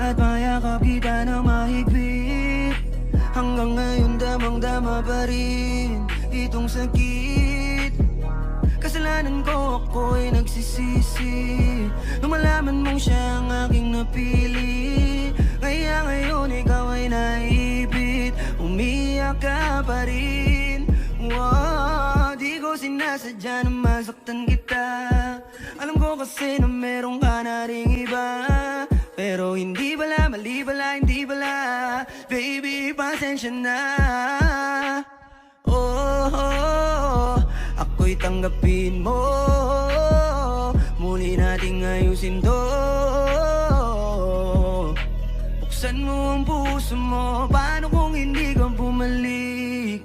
at mayakap kita na mahigpit. Hanggang ngayon damang-dama pa rin itong sakit. Kasalanan ko, ako'y nagsisisi nung malaman mong siya ang aking napili. Kaya ngayon ikaw ay naipit, umiyak ka pa rin. Wow, di ko sinasadya na masaktan kita. Alam ko kasi na meron ka na ring iba, pero hindi pala, mali pala, hindi pala. Baby, pasensya na. Oh, ako'y tanggapin mo. Muli nating ayusin to. Buksan mo ang puso mo. Paano kung hindi ka bumalik?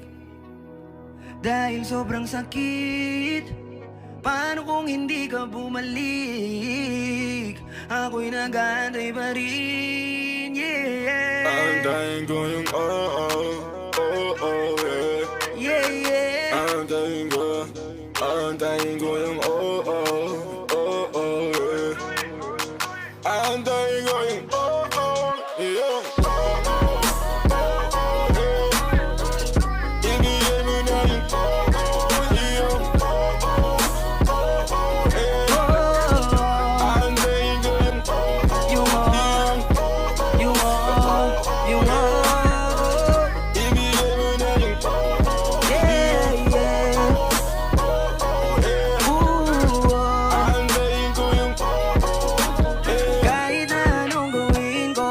Dahil sobrang sakit. Paano kung hindi ka bumalik? Ako'y nag-aantay pa rin, yeah. Antayin ko yung Yeah, yeah. Antayin ko yung yeah. Antayin ko yung yeah. Ibigay mo na yung yeah. Antayin ko yung ibigay mo na yung antayin ko yung kahit na anong gawin ko,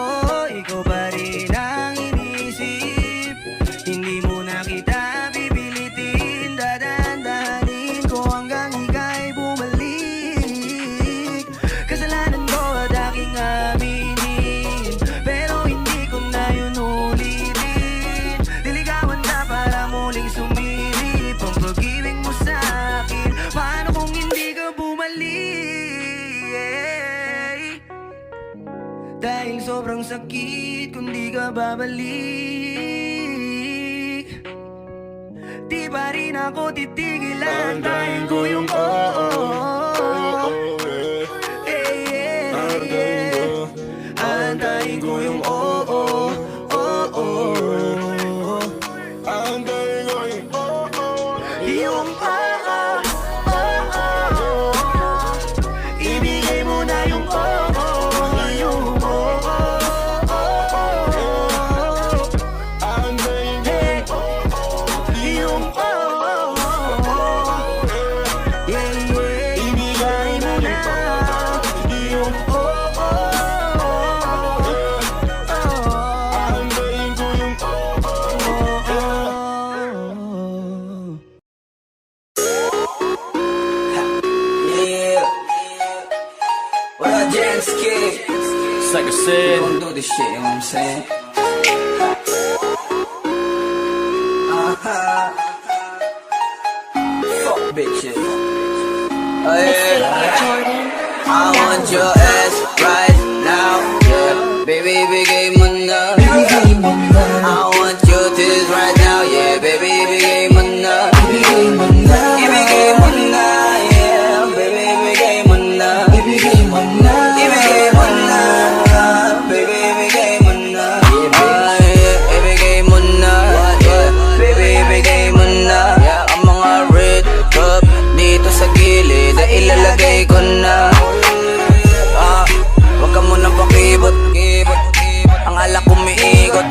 ikaw pa rin ang inisip. Hindi mo na kita pipilitin, dadandahanin ko hanggang ika'y bumalik. Kasalanan ko at aking aminin, pero hindi ko na yun ulitin. Niligawan na para muling sumilip ang pag-ibig mo sa akin. Paano kung hindi ka bumalik? Dahil sobrang sakit kung di ka babalik. Di pa rin ako titigil, antayin ko yung yeah. bitches. Oh yeah, I want your ass right now. Yeah, baby, bigay mo na. I want your tits right now. Yeah, baby, bigay mo na. Ibigay mo na. Ibigay mo na. Yeah, baby, bigay mo na. Ibigay mo na. Ibigay mo na. Baby, ibigay mo na. Yeah, ibigay mo na. Yeah, baby, ibigay mo na. Yeah, ang mga red cup dito sa gilid ay ilalagay ko na. Wag ka munang pakibot. Ang alak umiikot.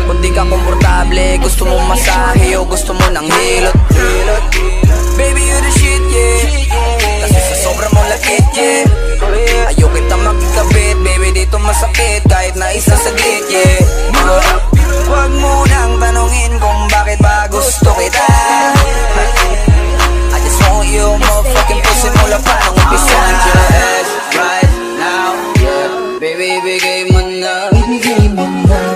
Kung di ka komportable, gusto mo masahe o gusto mo ng hilot. Baby, you the shit, yeah. Kasi sa sobra mong lakit, yeah. Ayaw kita magkabit, baby, dito masakit kahit na isa saglit, yeah. Wag mo nang tanungin kung bakit ba gusto kita. I just want you, motherfucking pussy mula pa nung umpisa. I want your ass right now, yeah. Baby, bigay mo na.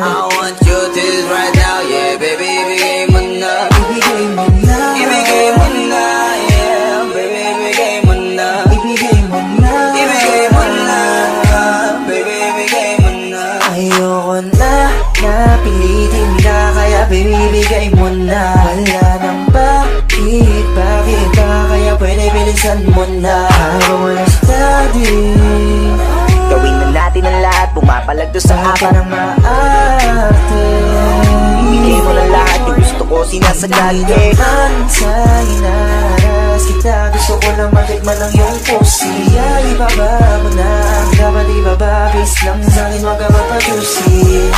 I want your tits right now, yeah. Baby, bigay mo na. Ibigay mo na. Ibigay mo na, yeah. Baby, bigay mo na. Ibigay mo na. Ibigay mo na. Baby, bigay mo na. Ayoko na pilitin ka, kaya baby, bigay mo na. Wala nang bakit ba, kaya pwede bilisan mo na. Habang wala study, gawin na natin ang lahat, pumapalagdo sa akin ng maarte. Ibigay mo na lahat, yung gusto ko sinasagad. Naman sa inaras kita, gusto ko lang matikman ng iyong pussy. Kaya ibaba mo na, dapat ibaba, bis lang sa'kin, wag ka mapajusi.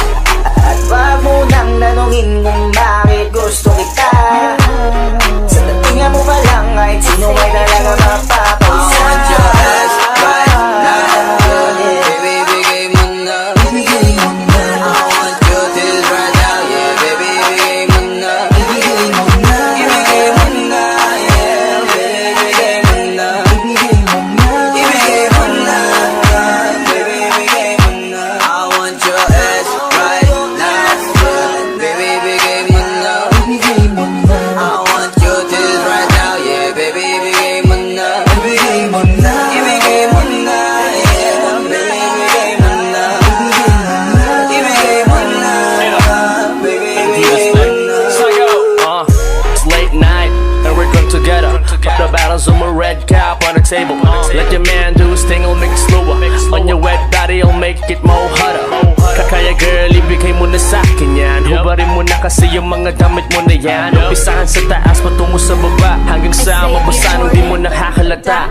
At wag mo nang tanungin kung bakit gusto kita. Sa tatingan mo pa lang, kahit sino ay talaga mapapausa. I want your ass right now, yeah. Baby, bigay mo na. Ibigay mo na. I want your tits right now, yeah. Baby, bigay mo na. Ibigay mo na. Ibigay mo na, yeah. Baby, bigay mo na. Ibigay mo na. Ibigay mo na. Baby, bigay mo na. I want your ass right now, yeah. Baby, bigay mo na. Ibigay mo na. I want your tits right now, yeah. Baby, bigay mo na. Ibigay mo na. Ibigay mo na, yeah. Baby, bigay mo na. Ibigay mo na. Baby, bigay mo na. It's late night and we're gone together. Pop the bottles on my red cap on the table. Let your man do his thing, I'll make it slower. On your wet body, I'll make it more hotter. Kaya girl, ibigay mo na sa'kin yan. Hubarin mo na kasi yung mga damit mo na yan. Umpisahan sa taas, patungo sa baba, hanggang sa mabasa nung di mo nakakalata.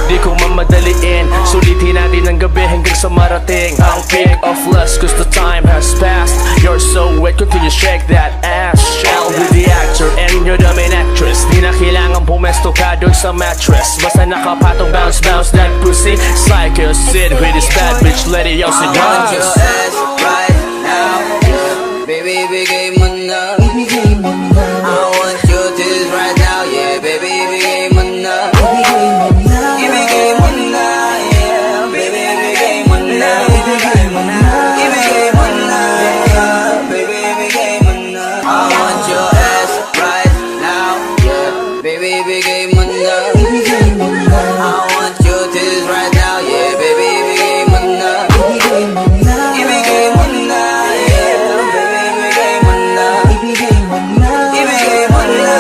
Di ko mamadaliin, sulitin natin ang gabi hanggang sa marating ang peak of lust, cause the time has passed. You're so wet, continue shake that ass. Shell with the actor and you're the main actress. Di na kailangan pumesto ka doon sa mattress. Basta nakapatong bounce that pussy. Psycho sit with this bad bitch, let it out, I want your ass right now, yeah. Baby, bigay mo na. Ibigay mo na. I want your tits right now, yeah. Baby, bigay mo na. Ibigay mo na. Ibigay mo na, yeah. Baby, bigay mo na. Ibigay mo na. Ibigay mo na, yeah. Baby, bigay mo na. I want your ass right now, yeah. Baby, bigay mo na. Ibigay mo na. I want your tits right now, yeah. Baby, bigay mo na. Ibigay mo na. Ibigay mo na, yeah. Baby, bigay mo na. Ibigay mo na. Ibigay mo na,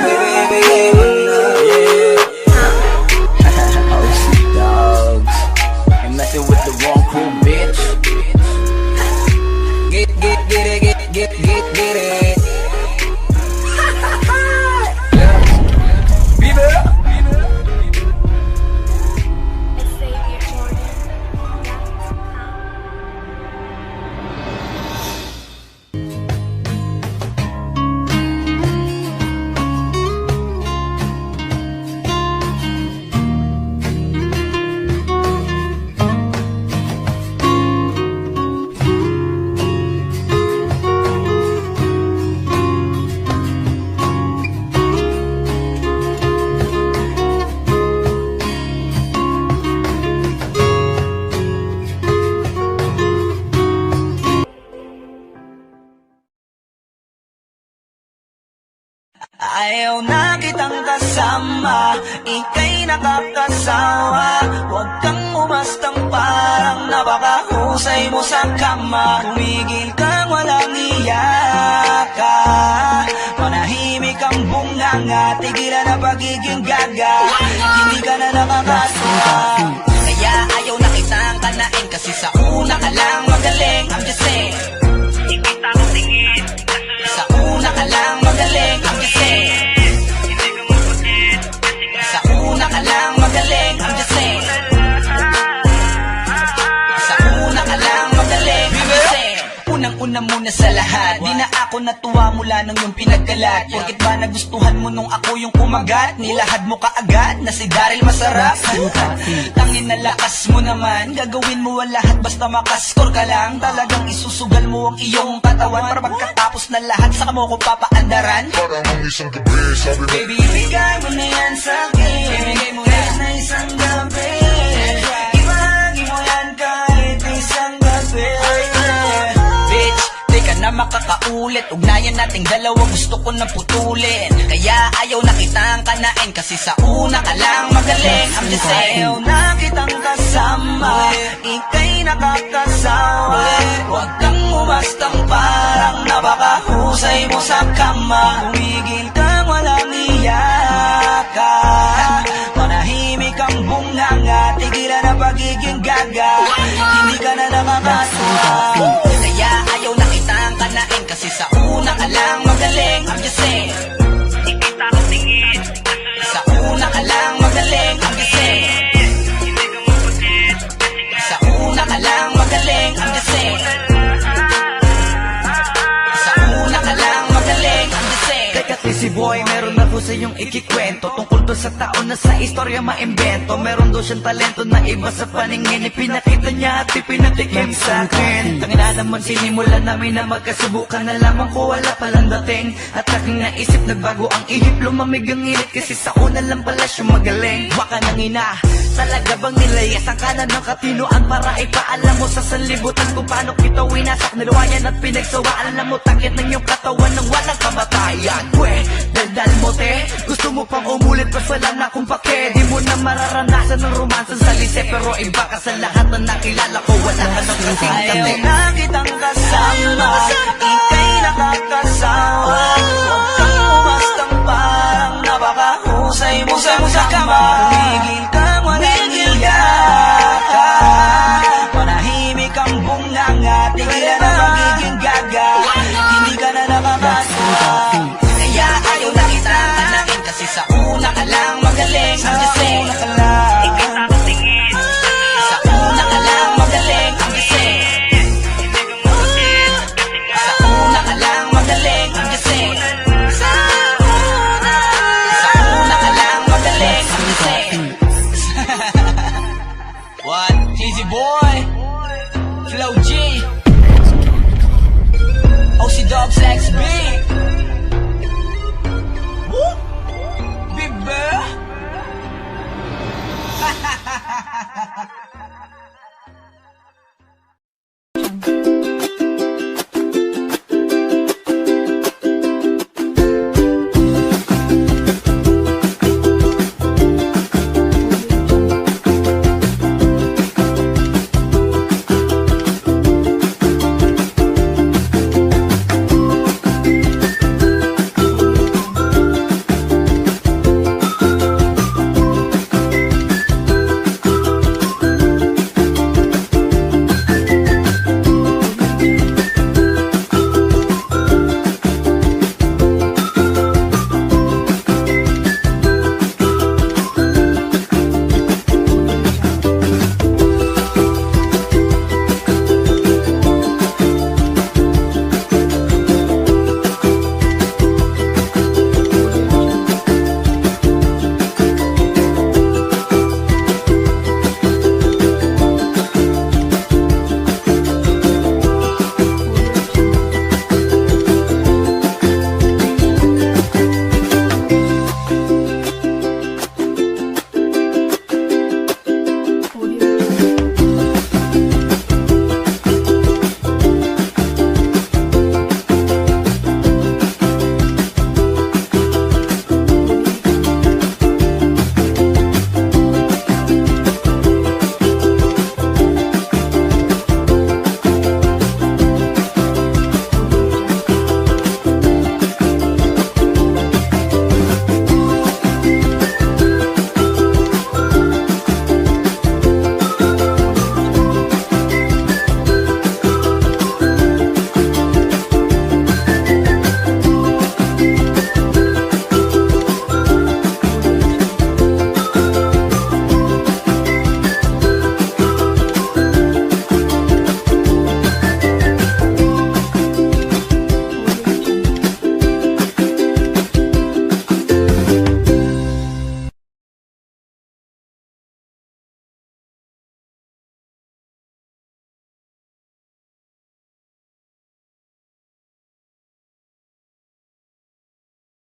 baby, bigay mo na. Oh shit, dogs, you're messing with the wrong crew, bitch. Get it. Viva! Ayaw na kitang kasama, ika'y nakakasawa. Huwag kang umastang parang napakahusay mo sa kama. Tumigil kang walang iyaka, manahimik kang bunganga. Tigilan na pagiging gaga, hindi ka na nakakatuwa. Kaya ayaw na kitang kanain, kasi sa una ka lang magaling. I'm just saying, hindi ako tingin. Sa una ka lang magaling, I'm just saying. Sa una ka lang magaling, I'm just saying. Sa una ka lang magaling, I'm just saying. Unang-una muna sa lahat, di na ako natuwa mula nung yung pinagkalat. Bakit ba nagustuhan mo nung ako yung kumagat? Nilahad mo kaagad na si Daryl masarap. Tangin na lakas mo naman, gagawin mo ang lahat basta makaskor ka lang. Talagang isusugal mo ang iyong katawan para pagkatapos na lahat saka mo ko papaandaran. Parang ang isang gabi, sabi mo, Baby, ibigay mo na yan sa'kin. Ibigay mo yan na isang gabi. Ibahagi mo yan kahit isang gabi. Bitch, di ka na makakaulit. Ugnayan nating dalawa, gusto ko na putulin. Kaya ayaw na kitang kanain, kasi sa una ka lang magaling. I'm just saying, ayaw na kitang kasama, ika'y nakakasawa. Huwag kang umastang parang napakahusay mo sa kama. Tumigil kang walang iyaka, manahimik kang bunganga. Tigilan na pagiging gaga, hindi ka na nakakatuwa. Kaya ayaw na kitang kanain, kasi sa una ka lang magaling. I'm just saying, hindi ako tingin. Sa una ka lang magaling, I'm just saying. Sa una ka lang magaling, I'm just saying. Sa una ka lang magaling, I'm just saying. Teka si boy, meron ako sa iyong ikikwento tungkol doon sa taon na sa istorya maimbento. Meron doon siyang talento na iba sa paningin, ipinakita niya at ipinatikim sa akin. Tangina naman sinimulan namin na magkasubukan, nalaman ko wala palang dating. At aking naisip nagbago ang ihip, lumamig ang init, kasi sa una lang pala siya magaling. Baka nang ina, talaga bang nilayas ang kanan ng katinoan para ipaalam mo sa sanlibutan kung paano kita winasak, niluwayan at pinagsawaan. Alam mo takit ng iyong katawan ng walang kamatayan. Pwe, daldal mo te, gusto mo pang umulit pa wala na kung pake. Di mo na mararanasan ng romansa sa lise, pero iba ka sa lahat na nakilala ko. Wala ka ng kasing Ayaw kate. na kitang kasama, ika'y nakakasawa. Huwag kang umastang parang napakahusay mo sa kama. Tumigil kang walang iyaka, manahimik kang bunganga. Tigilan na pagiging gaga, hindi ka na nakakatuwa. Kaya ayaw na kitang kanain, kasi sa una ka lang magaling. I'm just saying, ika'y ako tingin. Sa una ka lang magaling, I'm just saying. Sa una ka lang magaling, I'm just saying. Sa una ka lang magaling, I'm just saying. What? Cheesy boy, Flow G, OC Dubs XB. Woo! Big Bear.